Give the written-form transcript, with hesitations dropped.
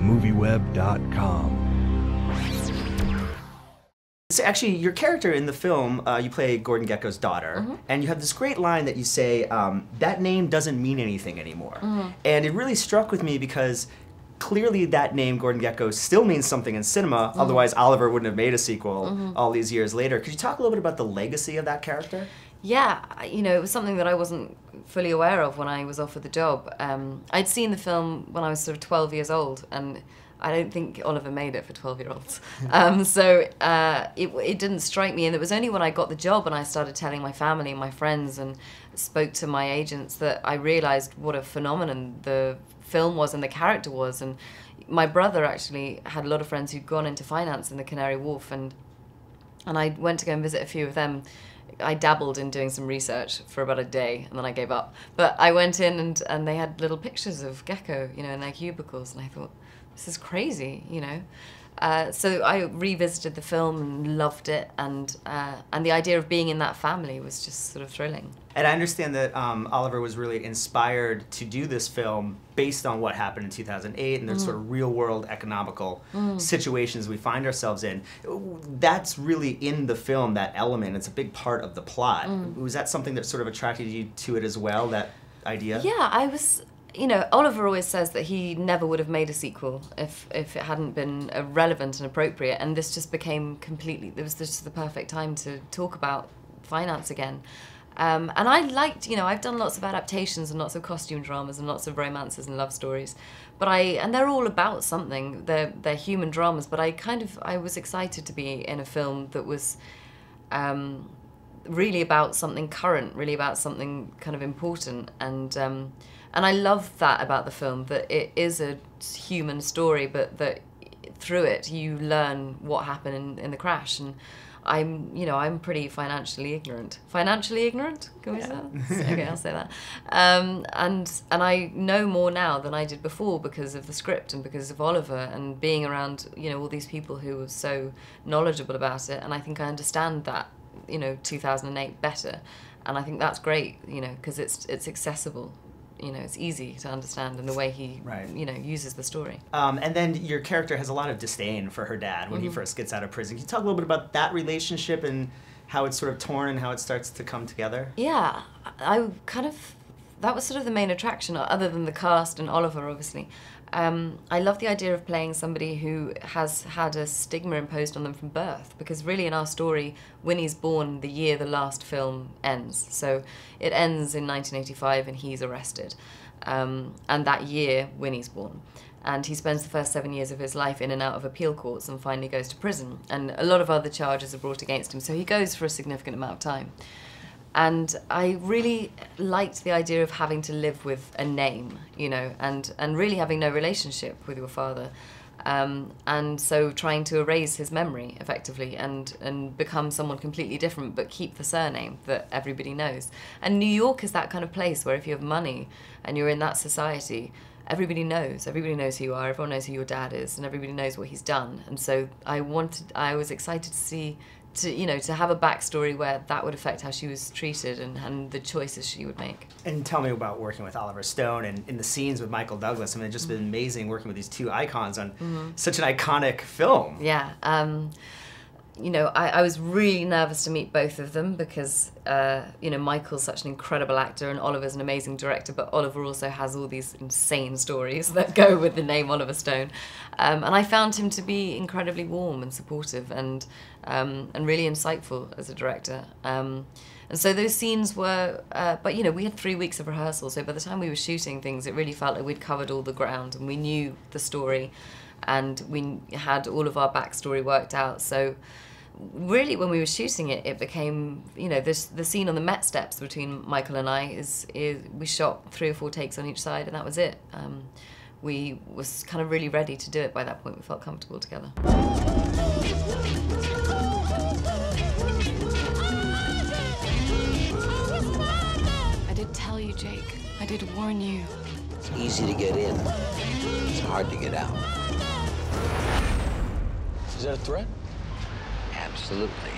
MovieWeb.com. So actually, your character in the film, you play Gordon Gekko's daughter, and you have this great line that you say, that name doesn't mean anything anymore. And it really struck with me because clearly that name, Gordon Gekko, still means something in cinema, otherwise Oliver wouldn't have made a sequel all these years later. Could you talk a little bit about the legacy of that character? Yeah, you know, it was something that I wasn't fully aware of when I was offered the job. I'd seen the film when I was sort of 12 years old, and I don't think Oliver made it for 12-year-olds. So it didn't strike me, and it was only when I got the job and I started telling my family and my friends and spoke to my agents that I realized what a phenomenon the film was and the character was. And my brother actually had a lot of friends who'd gone into finance in the Canary Wharf, and I went to go and visit a few of them. I dabbled in doing some research for about a day, and then I gave up. But I went in and they had little pictures of Gekko, you know, in their cubicles, and I thought, this is crazy, you know. So I revisited the film and loved it, and the idea of being in that family was just sort of thrilling. And I understand that Oliver was really inspired to do this film based on what happened in 2008 and the sort of real-world economical situations we find ourselves in. That's really in the film, that element. It's a big part of the plot. Was that something that sort of attracted you to it as well, that idea? Yeah, I was... You know, Oliver always says that he never would have made a sequel if it hadn't been relevant and appropriate, and this just became completely, it was just the perfect time to talk about finance again. And I liked, you know, I've done lots of adaptations and lots of costume dramas and lots of romances and love stories, but and they're all about something, they're human dramas, but I was excited to be in a film that was really about something current, really about something kind of important, and I love that about the film, that it is a human story, but that through it you learn what happened in the crash. And I'm pretty financially ignorant. Financially ignorant? Can we say that? Okay, I'll say that. And I know more now than I did before because of the script and because of Oliver and being around, you know, all these people who were so knowledgeable about it. And I think I understand that, you know, 2008 better. And I think that's great, you know, because it's accessible. You know, it's easy to understand in the way he, you know, uses the story. And then your character has a lot of disdain for her dad when he first gets out of prison. Can you talk a little bit about that relationship and how it's sort of torn and how it starts to come together? Yeah, that was sort of the main attraction, other than the cast and Oliver, obviously. I love the idea of playing somebody who has had a stigma imposed on them from birth, because really in our story, Winnie's born the year the last film ends. So it ends in 1985 and he's arrested. And that year, Winnie's born. And he spends the first 7 years of his life in and out of appeal courts and finally goes to prison. And a lot of other charges are brought against him, so he goes for a significant amount of time. And I really liked the idea of having to live with a name, you know, and really having no relationship with your father. And so trying to erase his memory, effectively, and become someone completely different, but keep the surname that everybody knows. And New York is that kind of place where if you have money and you're in that society, everybody knows who you are, everyone knows who your dad is, and everybody knows what he's done. And so I was excited to see, to have a backstory where that would affect how she was treated and the choices she would make. And tell me about working with Oliver Stone and in the scenes with Michael Douglas. I mean, it's just been amazing working with these two icons on such an iconic film. Yeah. You know, I was really nervous to meet both of them because, you know, Michael's such an incredible actor and Oliver's an amazing director, but Oliver also has all these insane stories that go with the name Oliver Stone. And I found him to be incredibly warm and supportive and really insightful as a director. And so those scenes were, but you know, we had 3 weeks of rehearsal, so by the time we were shooting things, it really felt like we'd covered all the ground and we knew the story and we had all of our backstory worked out. So really, when we were shooting it, it became, you know, the scene on the Met steps between Michael and I is we shot 3 or 4 takes on each side, and that was it. We was kind of really ready to do it by that point. We felt comfortable together. I did tell you, Jake. I did warn you. It's easy to get in. It's hard to get out. Is that a threat? Absolutely.